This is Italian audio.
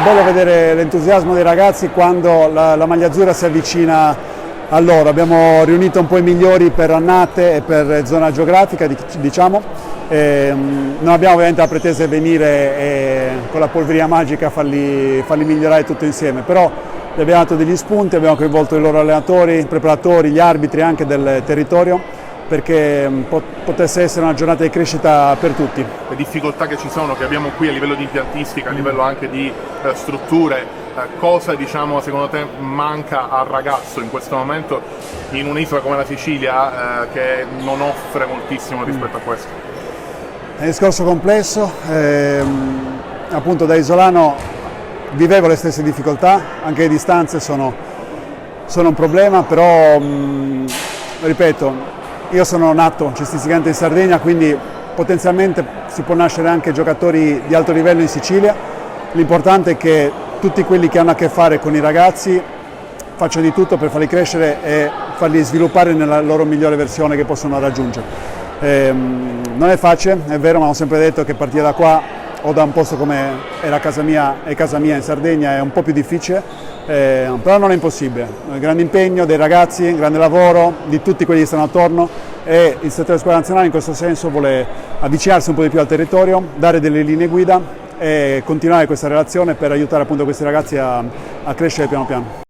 bello vedere l'entusiasmo dei ragazzi quando la maglia azzurra si avvicina a loro. Abbiamo riunito un po' i migliori per annate e per zona geografica, diciamo. Non abbiamo ovviamente la pretesa di venire con la polveria magica a farli migliorare tutto insieme, però gli abbiamo dato degli spunti, abbiamo coinvolto i loro allenatori, i preparatori, gli arbitri anche del territorio, perché potesse essere una giornata di crescita per tutti. Le difficoltà che ci sono, che abbiamo qui a livello di impiantistica, a livello anche di strutture, cosa diciamo secondo te manca al ragazzo in questo momento in un'isola come la Sicilia che non offre moltissimo rispetto a questo? È un discorso complesso, appunto da isolano vivevo le stesse difficoltà, anche le distanze sono un problema, però ripeto, io sono nato cestisticamente in Sardegna, quindi potenzialmente si può nascere anche giocatori di alto livello in Sicilia. L'importante è che tutti quelli che hanno a che fare con i ragazzi facciano di tutto per farli crescere e farli sviluppare nella loro migliore versione che possono raggiungere. Non è facile, è vero, ma ho sempre detto che partire da qua o da un posto come era casa mia in Sardegna è un po' più difficile, però non è impossibile. Il grande impegno dei ragazzi, il grande lavoro di tutti quelli che stanno attorno, e il settore squadra nazionale in questo senso vuole avvicinarsi un po' di più al territorio, dare delle linee guida e continuare questa relazione per aiutare appunto questi ragazzi a crescere piano piano.